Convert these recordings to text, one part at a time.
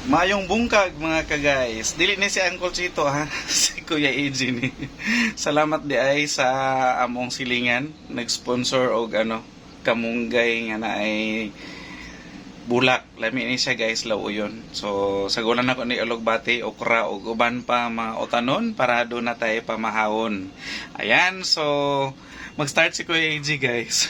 Mayong bungkag mga ka-guys. Dili ni si Uncle Chito ha. Si Kuya AJ ni. Salamat di ay sa among silingan. Nag-sponsor og kamunggay nga na ay bulak. Lami ni siya guys, lauyon. So sagulan ako ni Ologbati, okra og uban pa mga otanon para do na tayo pamahawon. Ayan, so mag-start si Kuya AJ guys.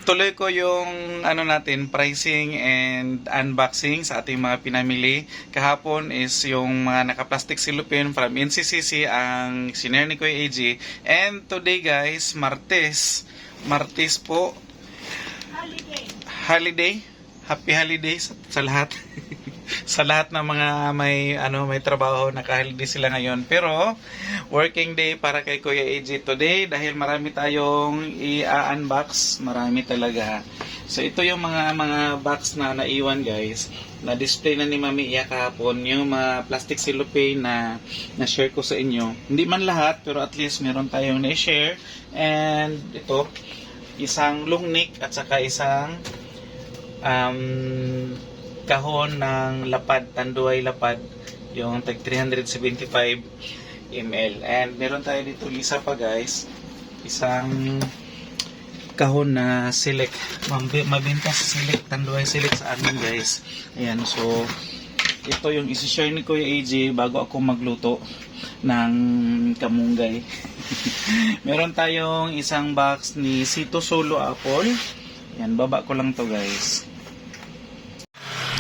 Tuloy ko yung pricing and unboxing sa ating mga pinamili. Kahapon is yung mga naka-plastic cellophane from NCCC ang sinare ni Kuya AJ. And today guys, Martes po. Holiday. Happy holidays sa lahat. Sa lahat ng mga may trabaho, naka-holiday sila ngayon. Pero working day para kay Kuya AJ today dahil marami tayong i-unbox, marami talaga. So ito yung mga box na naiwan guys. Na-display na ni Mami Iya kahapon yung mga plastic cellophane na share ko sa inyo. Hindi man lahat pero at least meron tayong na-share. And ito, isang long neck at saka isang kahon ng lapad, tanduay lapad, yung tag 375 ml. And meron tayo dito isa pa guys, isang kahon na select, mabenta sa select, tanduay select sa amin guys. Ayan, so ito yung isi-share ni Kuya AJ bago ako magluto ng kamunggay. Meron tayong isang box ni Sito Solo Apple. Yan, baba ko lang to guys.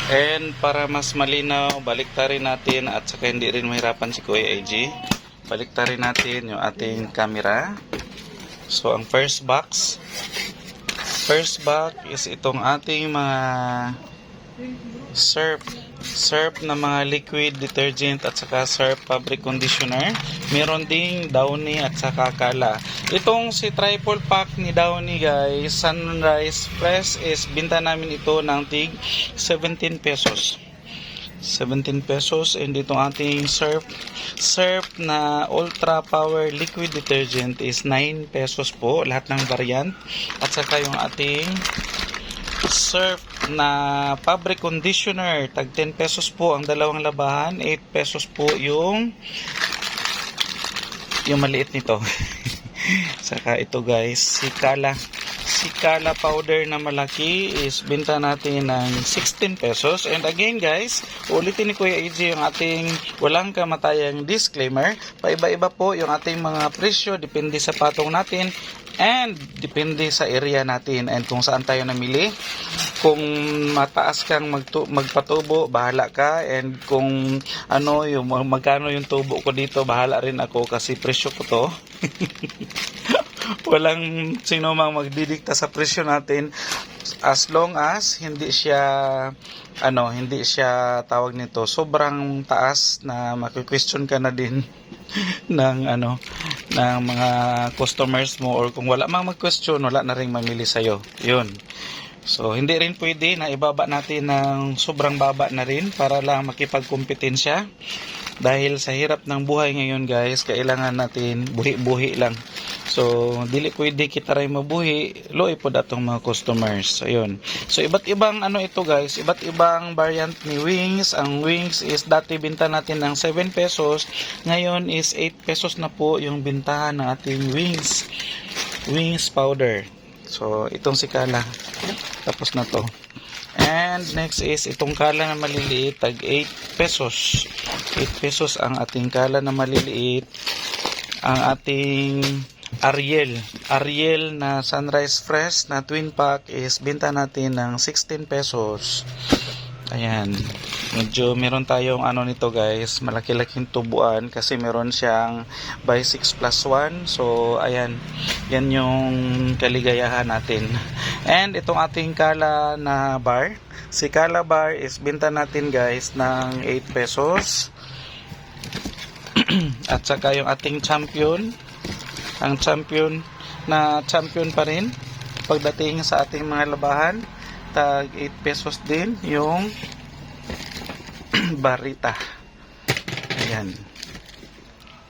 And para mas malinaw, baliktarin natin at saka hindi rin mahirapan si Kuya AJ. Baliktarin natin yung ating camera. So ang first box is itong ating mga surf na mga liquid detergent at saka surf fabric conditioner. Meron ding Downy at saka Kala. Itong si triple pack ni Downy guys, Sunrise Fresh, is binta namin ito ng tig 17 pesos. 17 pesos. And itong ating surf na ultra power liquid detergent is 9 pesos po, lahat ng variant. At saka yung ating surf na fabric conditioner, tag 10 pesos po ang dalawang labahan, 8 pesos po yung maliit nito. Saka ito guys, si Kala powder na malaki is binta natin ng 16 pesos. And again guys, ulitin ni Kuya AJ yung ating walang kamatayang disclaimer. Paiba-iba po yung ating mga presyo, depende sa patong natin and depende sa area natin and kung saan tayo namili. Kung mataas kang magpatubo, bahala ka. And kung yung magkano yung tubo ko dito, bahala rin ako kasi presyo ko to. Walang sino mang magdidikta sa presyo natin as long as hindi siya tawag nito sobrang taas na maki-question ka na din ng ng mga customers mo, or kung wala mang mag-question, wala na ring mamili sa'yo. Yun. So, hindi rin pwede na ibaba natin ng sobrang baba na rin para lang makipagkompetensya. Dahil sa hirap ng buhay ngayon guys, kailangan natin buhi-buhi lang. So, dili pwede kita rin mabuhi, loy po datong mga customers. So, yun. So, iba't ibang ito guys, iba't ibang variant ni wings. Ang wings is dati binta natin ng 7 pesos. Ngayon is 8 pesos na po yung bintahan ng ating wings powder. So, itong si Kala. Tapos na to. And next is itong Kala na maliliit, tag 8 pesos. 8 pesos ang ating Kala na maliliit. Ang ating Ariel na Sunrise Fresh na twin pack is binta natin ng 16 pesos. Ayan. Medyo meron tayong nito guys, malaki-laking tubuan kasi meron siyang by 6 plus 1. So ayan, yan yung kaligayahan natin. And itong ating Kala na bar, si Kala bar is binta natin guys ng 8 pesos. At saka yung ating champion, ang champion pa rin pagdating sa ating mga labahan, tag 8 pesos din yung barita. Ayan.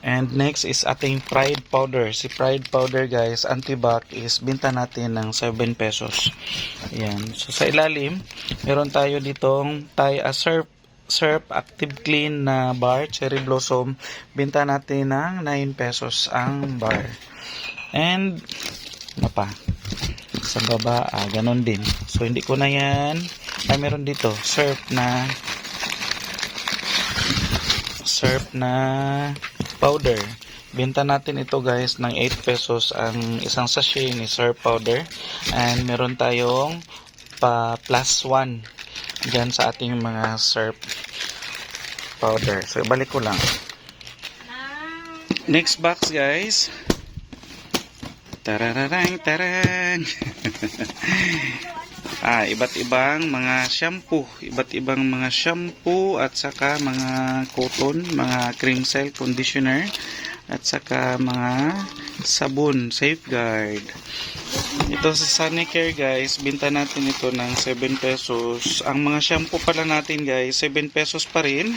And next is ating Pride powder. Si Pride powder guys, antibac, is binta natin ng 7 pesos. Ayan. So sa ilalim, meron tayo ditong Thai surf Surf Active Clean na bar, Cherry Blossom. Binta natin ng 9 pesos ang bar. And, ano pa? Sa baba, ganon din. So, hindi ko na yan. Meron dito, surf na powder. Binta natin ito guys ng 8 pesos ang isang sachet ni surf powder. And meron tayong pa plus 1 dyan sa ating mga surf powder. So, balik ko lang. Next box guys. Tarararang tarang. Iba't ibang mga shampoo, at saka mga cotton, mga cream cell conditioner, at saka mga sabon, Safeguard. Ito sa Sonicare guys, binta natin ito ng 7 pesos. Ang mga shampoo pala natin guys, 7 pesos pa rin.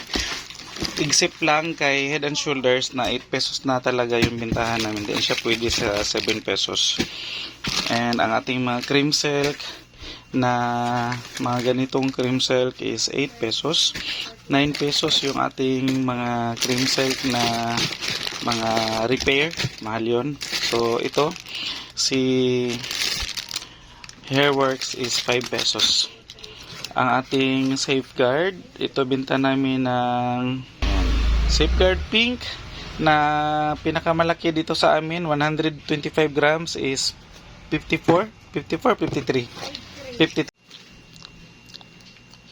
Except lang kay Head and Shoulders na 8 pesos na talaga yung bintahan namin. Hindi siya pwede sa 7 pesos. And ang ating mga cream silk na mga ganitong cream silk is 8 pesos. 9 pesos yung ating mga cream silk na mga repair. Mahal yun. So ito, si Hairworks is 5 pesos. Ang ating Safeguard, ito binta namin ng Safeguard Pink na pinakamalaki dito sa amin, 125 grams is 53.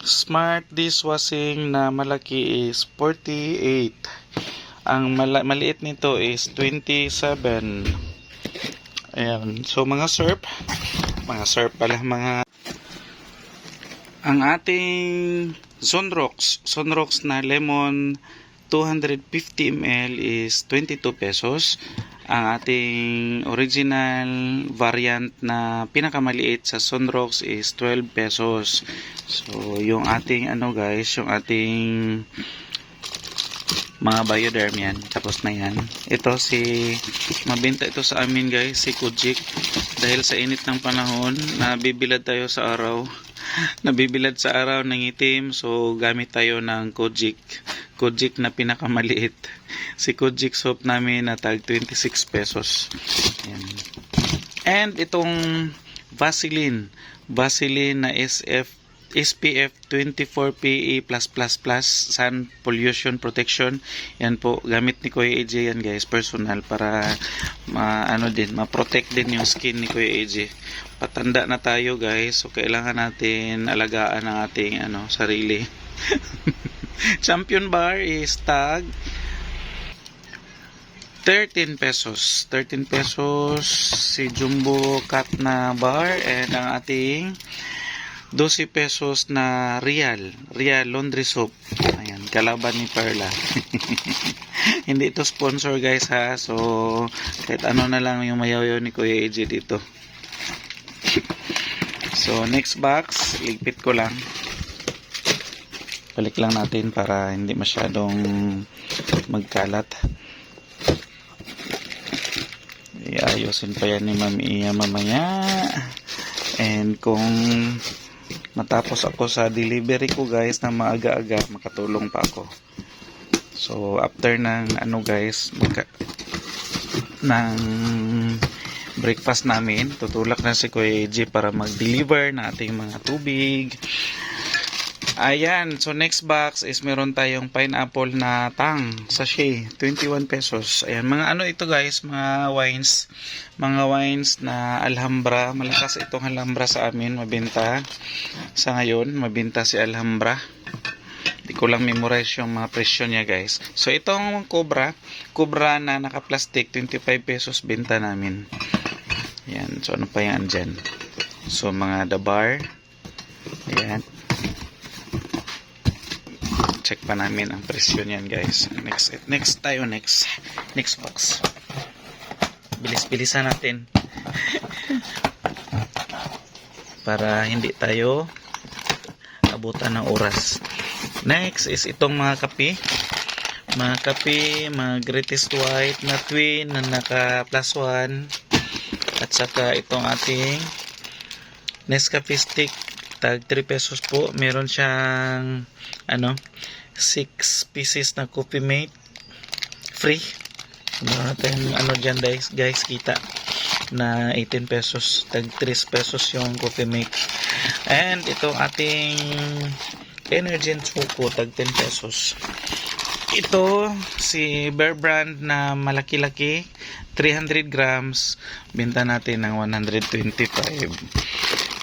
Smart dishwashing na malaki is 48. Ang maliit nito is 27. Ayan. So mga surf pala, ang ating Sunrocks na lemon 250 ml is 22 pesos. Ang ating original variant na pinakamaliit sa Sunrocks is 12 pesos. So, yung ating yung ating mga Bioderm yan. Tapos na yan. Ito mabenta ito sa amin guys, si Kojic. Dahil sa init ng panahon, nabibilad tayo sa araw. Ng itim. So, gamit tayo ng Kojic na pinakamaliit. Si Kojic soap namin na tag 26 pesos. Ayan. And itong Vaseline na SPF 24 PE+++ sun pollution protection. Yan po, gamit ni Kuya AJ yan guys, personal, para ma-protect din yung skin ni Kuya AJ. Patanda na tayo guys, so kailangan natin alagaan ang ating sarili. Champion bar is tag 13 pesos. 13 pesos si Jumbo Cut na bar, and ang ating 12 pesos na Real laundry soap. Ayan, kalaban ni Perla. Hindi ito sponsor guys ha. So, kahit ano na lang yung mayaw ni Kuya AJ dito. So, next box, ligpit ko lang. Balik lang natin para hindi masyadong magkalat. Iayusin pa yan ni Ma'am Iya mamaya. And kung matapos ako sa delivery ko guys na maaga-aga, makatulong pa ako. So after ng ng breakfast namin, tutulak na si Kuya AJ para mag-deliver na ating mga tubig. Ayan, so next box is meron tayong pineapple na tang sachet, 21 pesos. Ayan, mga ito guys, mga wines na Alhambra. Malakas itong Alhambra sa amin mabenta. Sa ngayon, mabenta si Alhambra. Hindi ko lang memorize yung mga presyo niya guys. So itong Cobra na naka-plastic, 25 pesos benta namin. Ayan, so ano pa yan dyan? So mga The Bar. Ayan. Check pa namin ang presyo niyan guys. Next box. Bilis-bilisan natin. Para hindi tayo abutan ng oras. Next is itong mga kape. Mga Greatest White na twin na naka +1. At saka itong ating Nescafe stick Tag 3 pesos po. Meron siyang 6 pieces na Coffee Mate free. Meron natin dyan guys, kita na 18 pesos. Tag 3 pesos yung Coffee Mate. And ito ating Energen Choco, tag 10 pesos. Ito si Bear Brand na malaki-laki, 300 grams, benta natin ng 125.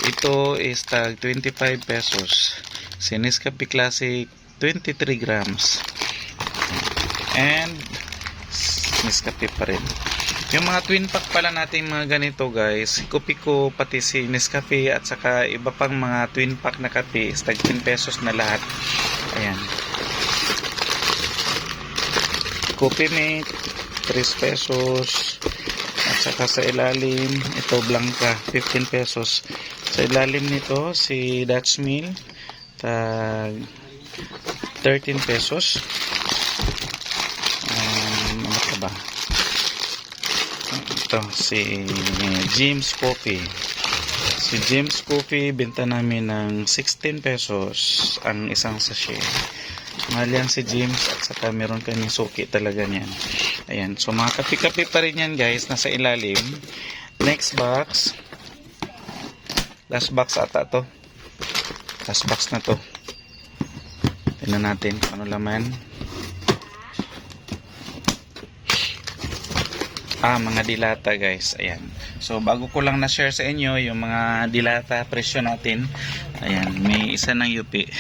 Ito is tag 25 pesos. Si Nescafe Classic, 23 grams. And Nescafe pa rin. Yung mga twin pack pala natin mga ganito guys, si Kopiko, pati si Nescafe at saka iba pang mga twin pack na kape, is tag 10 pesos na lahat. Ayan. Coffee Mate, 3 pesos. At saka sa ilalim, ito Blanca, 15 pesos. Sa ilalim nito, si Dutch Mill, tag 13 pesos. Ano ka ba? Ito, si James Coffee. Si James Coffee, benta namin ng 16 pesos ang isang sachet. Mahal yan si James at saka meron kaming suki talaga niyan. Ayan, so mga kape-kape pa rin yan guys, nasa ilalim. Next box. Last box ata to. Last box na to. Tingnan natin kung ano laman. Mga dilata guys. Ayan. So bago ko lang na-share sa inyo yung mga dilata presyo natin. Ayan, may isa ng yupi.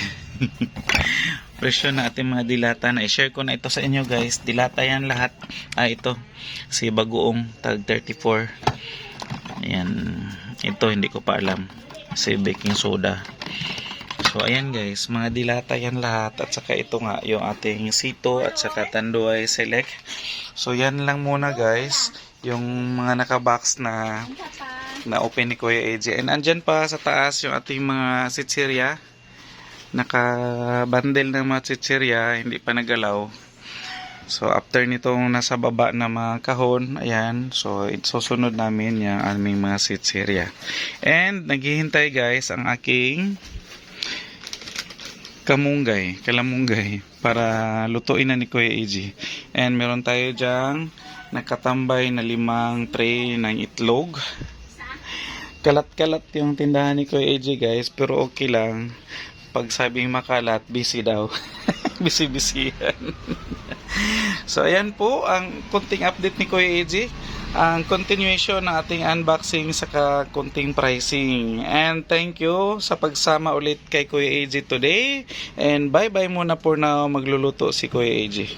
Presyo na ating mga dilata na i-share ko na ito sa inyo guys. Dilata yan lahat. Ito si Bagoong tag 34. Ayan, ito hindi ko pa alam. Si baking soda. So ayan guys, mga dilata yan lahat. At saka ito nga yung ating Sito at saka Tanduay Select. So yan lang muna guys, yung mga nakabox na open ni Kuya AJ. And andyan pa sa taas yung ating mga sitsirya. Naka-bundle ng mga chichirya, hindi pa nagalaw. So after nitong nasa baba na mga kahon, ayan, so susunod namin yung aming mga chichirya. And naghihintay guys ang aking kalamunggay para lutuin na ni Kuya AJ. And meron tayo dyang nakatambay na 5 tray ng itlog. Kalat-kalat yung tindahan ni Kuya AJ guys, pero okay lang. Pag sabing makalat, busy daw. Busy-busy yan. So, ayan po ang konting update ni Kuya AJ. Ang continuation ng ating unboxing saka konting pricing. And thank you sa pagsama ulit kay Kuya AJ today. And bye-bye muna for now. Magluluto si Kuya AJ.